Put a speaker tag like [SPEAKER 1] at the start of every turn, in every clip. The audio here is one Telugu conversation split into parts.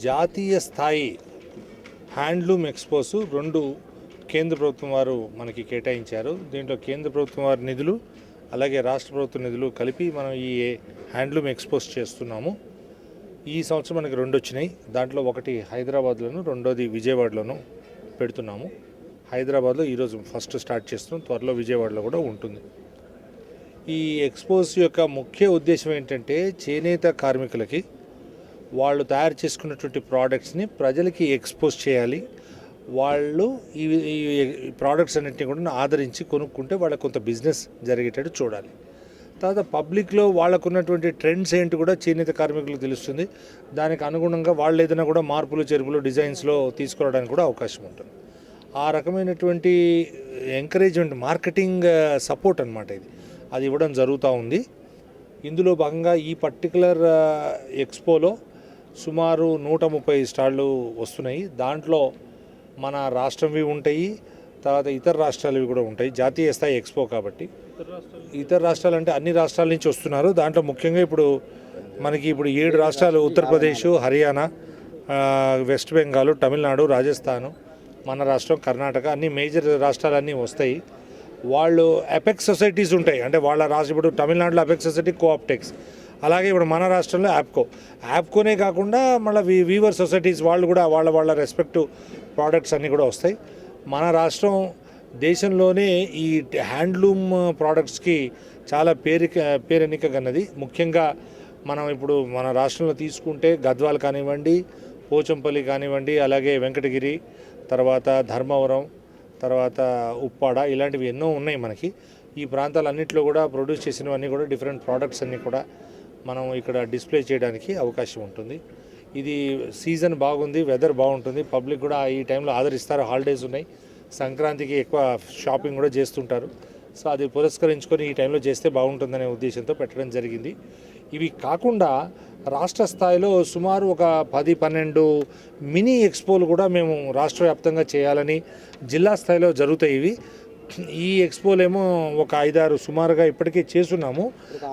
[SPEAKER 1] జాతీయ స్థాయి హ్యాండ్లూమ్ ఎక్స్పోస్ 2 కేంద్ర ప్రభుత్వం వారు మనకి కేటాయించారు. దీంట్లో కేంద్ర ప్రభుత్వం వారి నిధులు అలాగే రాష్ట్ర ప్రభుత్వ నిధులు కలిపి మనం ఈ హ్యాండ్లూమ్ ఎక్స్పోస్ చేస్తున్నాము. ఈ సంవత్సరం మనకి 2 వచ్చినాయి. దాంట్లో ఒకటి హైదరాబాద్లోను, రెండోది విజయవాడలోను పెడుతున్నాము. హైదరాబాద్లో ఈరోజు ఫస్ట్ స్టార్ట్ చేస్తున్నాం, త్వరలో విజయవాడలో కూడా ఉంటుంది. ఈ ఎక్స్పోస్ యొక్క ముఖ్య ఉద్దేశం ఏంటంటే చేనేత కార్మికులకి వాళ్ళు తయారు చేసుకున్నటువంటి ప్రోడక్ట్స్ని ప్రజలకి ఎక్స్పోజ్ చేయాలి. వాళ్ళు ఈ ప్రోడక్ట్స్ అన్నింటినీ కూడా ఆదరించి కొనుక్కుంటే వాళ్ళకి కొంత బిజినెస్ జరిగేటట్టు చూడాలి. తర్వాత పబ్లిక్లో వాళ్ళకున్నటువంటి ట్రెండ్స్ ఏంటి కూడా చేనేత కార్మికులకు తెలుస్తుంది. దానికి అనుగుణంగా వాళ్ళు ఏదైనా కూడా మార్పులు చేర్పులు డిజైన్స్లో తీసుకురావడానికి కూడా అవకాశం ఉంటుంది. ఆ రకమైనటువంటి ఎంకరేజ్మెంట్ మార్కెటింగ్ సపోర్ట్ అనమాట ఇది, అది ఇవ్వడం జరుగుతూ ఉంది. ఇందులో భాగంగా ఈ పర్టికులర్ ఎక్స్పోలో సుమారు 130 స్టాళ్ళు వస్తున్నాయి. దాంట్లో మన రాష్ట్రంవి ఉంటాయి, తర్వాత ఇతర రాష్ట్రాలవి కూడా ఉంటాయి. జాతీయ స్థాయి ఎక్స్పో కాబట్టి ఇతర రాష్ట్రాలు అంటే అన్ని రాష్ట్రాల నుంచి వస్తున్నారు. దాంట్లో ముఖ్యంగా ఇప్పుడు 7 రాష్ట్రాలు, ఉత్తరప్రదేశ్, హర్యానా, వెస్ట్ బెంగాల్, తమిళనాడు, రాజస్థాన్, మన రాష్ట్రం, కర్ణాటక, అన్ని మేజర్ రాష్ట్రాలన్నీ వస్తాయి. వాళ్ళు అపెక్స్ సొసైటీస్ ఉంటాయి. అంటే వాళ్ళ రాష్ట్రం ఇప్పుడు తమిళనాడులో అపెక్స్ సొసైటీ కోఆప్టెక్స్, అలాగే ఇప్పుడు మన రాష్ట్రంలో యాప్కోనే కాకుండా మళ్ళీ వీవర్ సొసైటీస్ వాళ్ళు కూడా వాళ్ళ రెస్పెక్టివ్ ప్రోడక్ట్స్ అన్నీ కూడా వస్తాయి. మన రాష్ట్రం దేశంలోనే ఈ హ్యాండ్లూమ్ ప్రోడక్ట్స్కి చాలా పేరెన్నికగన్నది. ముఖ్యంగా మనం ఇప్పుడు మన రాష్ట్రంలో తీసుకుంటే గద్వాల్ కానివ్వండి, పోచంపల్లి కానివ్వండి, అలాగే వెంకటగిరి, తర్వాత ధర్మవరం, తర్వాత ఉప్పాడ, ఇలాంటివి ఎన్నో ఉన్నాయి మనకి. ఈ ప్రాంతాలన్నింటిలో కూడా ప్రొడ్యూస్ చేసినవన్నీ కూడా డిఫరెంట్ ప్రోడక్ట్స్ అన్నీ కూడా మనం ఇక్కడ డిస్ప్లే చేయడానికి అవకాశం ఉంటుంది. ఇది సీజన్ బాగుంది, వెదర్ బాగుంటుంది, పబ్లిక్ కూడా ఈ టైంలో ఆదరిస్తారు. హాలిడేస్ ఉన్నాయి, సంక్రాంతికి ఎక్కువ షాపింగ్ కూడా చేస్తుంటారు. సో అది పురస్కరించుకొని ఈ టైంలో చేస్తే బాగుంటుందనే ఉద్దేశంతో పెట్టడం జరిగింది. ఇవి కాకుండా రాష్ట్ర స్థాయిలో సుమారు ఒక 10-12 మినీ ఎక్స్పోలు కూడా మేము రాష్ట్ర వ్యాప్తంగా చేయాలని జిల్లా స్థాయిలో జరుగుతాయి. ఇవి ఈ ఎక్స్పోలేమో ఒక 5-6 సుమారుగా ఇప్పటికే చేస్తున్నాము.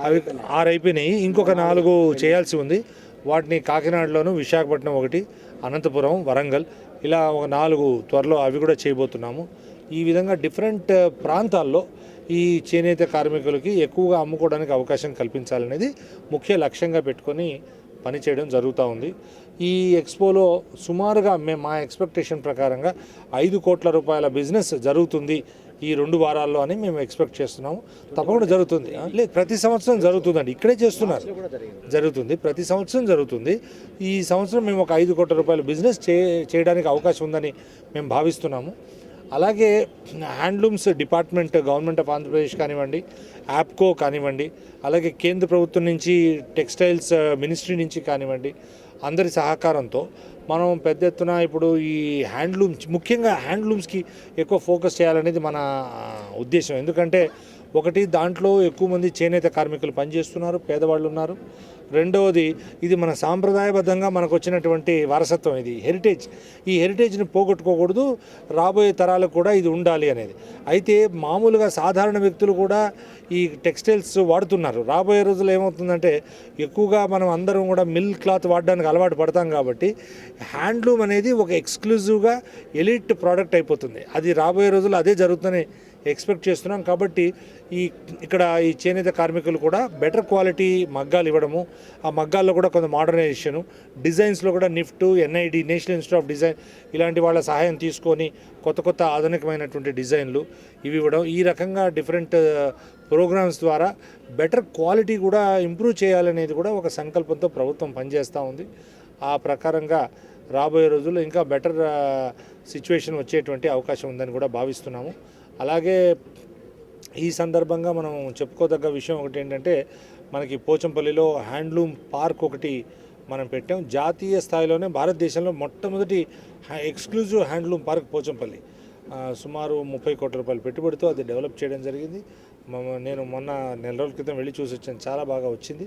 [SPEAKER 1] అవి 6 అయిపోయినాయి, ఇంకొక 4 చేయాల్సి ఉంది. వాటిని కాకినాడలోను, విశాఖపట్నం ఒకటి, అనంతపురం, వరంగల్, ఇలా ఒక 4 త్వరలో అవి కూడా చేయబోతున్నాము. ఈ విధంగా డిఫరెంట్ ప్రాంతాల్లో ఈ చేనేత కార్మికులకి ఎక్కువగా అమ్ముకోవడానికి అవకాశం కల్పించాలనేది ముఖ్య లక్ష్యంగా పెట్టుకొని పనిచేయడం జరుగుతూ ఉంది. ఈ ఎక్స్పోలో సుమారుగా మా ఎక్స్పెక్టేషన్ ప్రకారంగా 5 కోట్ల రూపాయల బిజినెస్ జరుగుతుంది ఈ 2 వారాల్లో అని మేము ఎక్స్పెక్ట్ చేస్తున్నాము. తప్పకుండా జరుగుతుంది. లేదు, ప్రతి సంవత్సరం జరుగుతుందండి, ఇక్కడే చేస్తున్నారు, జరుగుతుంది, ప్రతి సంవత్సరం జరుగుతుంది. ఈ సంవత్సరం మేము ఒక 5 కోట్ల రూపాయల బిజినెస్ చేయడానికి అవకాశం ఉందని మేము భావిస్తున్నాము. అలాగే handlooms department, government of Andhra Pradesh కానివ్వండి, యాప్కో కానివ్వండి, అలాగే కేంద్ర ప్రభుత్వం నుంచి టెక్స్టైల్స్ మినిస్ట్రీ నుంచి కానివ్వండి, అందరి సహకారంతో మనం పెద్ద ఎత్తున ఇప్పుడు ఈ హ్యాండ్లూమ్స్, ముఖ్యంగా హ్యాండ్లూమ్స్కి ఎక్కువ ఫోకస్ చేయాలనేది మన ఉద్దేశం. ఎందుకంటే ఒకటి, దాంట్లో ఎక్కువ మంది చేనేత కార్మికులు పనిచేస్తున్నారు, పేదవాళ్ళు ఉన్నారు. రెండవది, ఇది మన సాంప్రదాయబద్ధంగా మనకు వచ్చినటువంటి వారసత్వం, ఇది హెరిటేజ్. ఈ హెరిటేజ్ని పోగొట్టుకోకూడదు, రాబోయే తరాలకు కూడా ఇది ఉండాలి అనేది. అయితే మామూలుగా సాధారణ వ్యక్తులు కూడా ఈ టెక్స్టైల్స్ వాడుతున్నారు. రాబోయే రోజుల్లో ఏమవుతుందంటే ఎక్కువగా మనం అందరం కూడా మిల్ క్లాత్ వాడడానికి అలవాటు పడతాం. కాబట్టి హ్యాండ్లూమ్ అనేది ఒక ఎక్స్క్లూజివ్గా ఎలిట్ ప్రోడక్ట్ అయిపోతుంది. అది రాబోయే రోజుల్లో అదే జరుగుతుందని ఎక్స్పెక్ట్ చేస్తున్నాం. కాబట్టి ఇక్కడ ఈ చేనేత కార్మికులు కూడా బెటర్ క్వాలిటీ మగ్గాలు ఇవ్వడము, ఆ మగ్గాల్లో కూడా కొంత మోడర్నైజేషను, డిజైన్స్లో కూడా NIFT, NID, national institute of design, ఇలాంటి వాళ్ళ సహాయం తీసుకొని కొత్త ఆధునికమైనటువంటి డిజైన్లు ఇవి ఇవ్వడం, ఈ రకంగా డిఫరెంట్ ప్రోగ్రామ్స్ ద్వారా బెటర్ క్వాలిటీ కూడా ఇంప్రూవ్ చేయాలనేది కూడా ఒక సంకల్పంతో ప్రభుత్వం పనిచేస్తూ ఉంది. ఆ ప్రకారంగా రాబోయే రోజుల్లో ఇంకా బెటర్ సిచ్యువేషన్ వచ్చేటువంటి అవకాశం ఉందని కూడా భావిస్తున్నాము. అలాగే ఈ సందర్భంగా మనం చెప్పుకోదగ్గ విషయం ఒకటి ఏంటంటే, మనకి పోచంపల్లిలో హ్యాండ్లూమ్ పార్క్ ఒకటి మనం పెట్టాం. జాతీయ స్థాయిలోనే భారతదేశంలో మొట్టమొదటి ఎక్స్క్లూజివ్ హ్యాండ్లూమ్ పార్క్ పోచంపల్లి. సుమారు 30 కోట్ల రూపాయల పెట్టుబడితో అది డెవలప్ చేయడం జరిగింది. నేను మొన్న నెల రోజుల క్రితం వెళ్ళి చూసి వచ్చాను, చాలా బాగా వచ్చింది.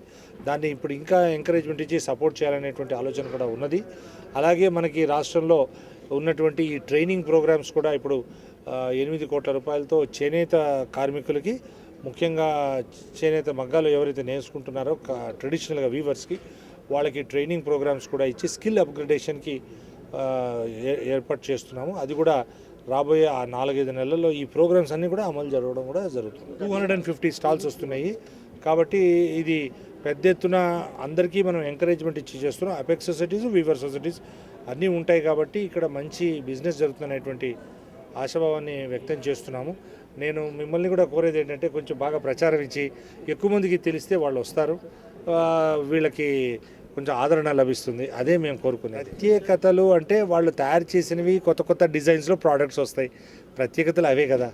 [SPEAKER 1] దాన్ని ఇప్పుడు ఇంకా ఎంకరేజ్మెంట్ ఇచ్చి సపోర్ట్ చేయాలనేటువంటి ఆలోచన కూడా ఉన్నది. అలాగే మనకి రాష్ట్రంలో ఉన్నటువంటి ఈ ట్రైనింగ్ ప్రోగ్రామ్స్ కూడా ఇప్పుడు 8 కోట్ల రూపాయలతో చేనేత కార్మికులకి, ముఖ్యంగా చేనేత మగ్గాలు ఎవరైతే నేర్చుకుంటున్నారో ట్రెడిషనల్గా వీవర్స్కి వాళ్ళకి ట్రైనింగ్ ప్రోగ్రామ్స్ కూడా ఇచ్చి స్కిల్ అప్గ్రేడేషన్కి ఏర్పాటు చేస్తున్నాము. అది కూడా రాబోయే ఆ 4-5 నెలల్లో ఈ ప్రోగ్రామ్స్ అన్నీ కూడా అమలు జరగడం కూడా జరుగుతుంది. 250 స్టాల్స్ వస్తున్నాయి కాబట్టి ఇది పెద్ద ఎత్తున అందరికీ మనం ఎంకరేజ్మెంట్ ఇచ్చి చేస్తున్నాం. అపెక్స్ సొసైటీస్, వీవర్ సొసైటీస్ అన్నీ ఉంటాయి కాబట్టి ఇక్కడ మంచి బిజినెస్ జరుగుతున్నటువంటి ఆశాభావాన్ని వ్యక్తం చేస్తున్నాము. నేను మిమ్మల్ని కూడా కోరేది ఏంటంటే కొంచెం బాగా ప్రచారం ఇచ్చి ఎక్కువ మందికి తెలిస్తే వాళ్ళు వస్తారు, వీళ్ళకి కొంచెం ఆదరణ లభిస్తుంది. అదే మేము కోరుకునేది. ప్రత్యేకతలు అంటే వాళ్ళు తయారు చేసినవి కొత్త కొత్త డిజైన్స్లో ప్రోడక్ట్స్ వస్తాయి. ప్రత్యేకతలు అవే కదా,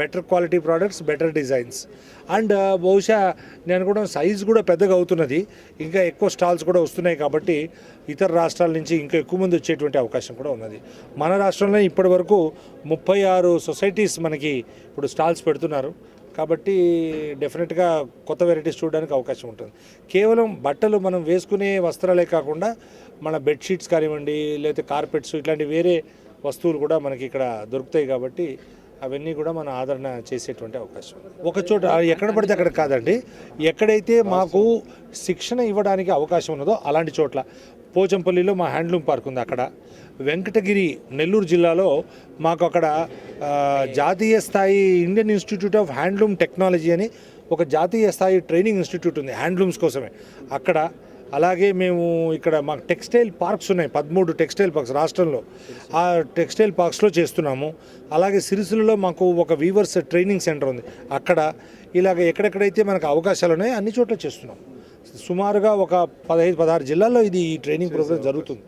[SPEAKER 1] better quality products, better designs. And బహుశా నేను కూడా సైజ్ కూడా పెద్దగా అవుతున్నది, ఇంకా ఎక్కువ స్టాల్స్ కూడా వస్తున్నాయి కాబట్టి ఇతర రాష్ట్రాల నుంచి ఇంకా ఎక్కువ మంది వచ్చేటువంటి అవకాశం కూడా ఉన్నది. మన రాష్ట్రంలో ఇప్పటి వరకు 36 సొసైటీస్ మనకి ఇప్పుడు స్టాల్స్ పెడుతున్నారు కాబట్టి డెఫినెట్గా కొత్త వెరైటీస్ చూడడానికి అవకాశం ఉంటుంది. కేవలం బట్టలు మనం వేసుకునే వస్త్రాలే కాకుండా మన బెడ్షీట్స్ కానివ్వండి, లేకపోతే కార్పెట్స్, ఇట్లాంటి వేరే వస్తువులు కూడా మనకి ఇక్కడ దొరుకుతాయి కాబట్టి అవన్నీ కూడా మన ఆదరణ చేసేటువంటి అవకాశం. ఒక చోట ఎక్కడ పడితే అక్కడ కాదండి, ఎక్కడైతే మాకు శిక్షణ ఇవ్వడానికి అవకాశం ఉన్నదో అలాంటి చోట్ల. పోచంపల్లిలో మా హ్యాండ్లూమ్ పార్క్ ఉంది, అక్కడ వెంకటగిరి నెల్లూరు జిల్లాలో మాకు అక్కడ జాతీయ స్థాయి Indian institute of handloom technology అని ఒక జాతీయ స్థాయి ట్రైనింగ్ ఇన్స్టిట్యూట్ ఉంది హ్యాండ్లూమ్స్ కోసమే అక్కడ. అలాగే మేము ఇక్కడ మాకు టెక్స్టైల్ పార్క్స్ ఉన్నాయి, 13 టెక్స్టైల్ పార్క్స్ రాష్ట్రంలో. ఆ టెక్స్టైల్ పార్క్స్లో చేస్తున్నాము. అలాగే సిరిసిల్లలో మాకు ఒక వీవర్స్ ట్రైనింగ్ సెంటర్ ఉంది అక్కడ. ఇలాగ ఎక్కడెక్కడైతే మనకు అవకాశాలు ఉన్నాయో అన్ని చోట్ల చేస్తున్నాం. సుమారుగా ఒక 15-16 జిల్లాల్లో ఇది ఈ ట్రైనింగ్ ప్రోగ్రామ్ జరుగుతుంది.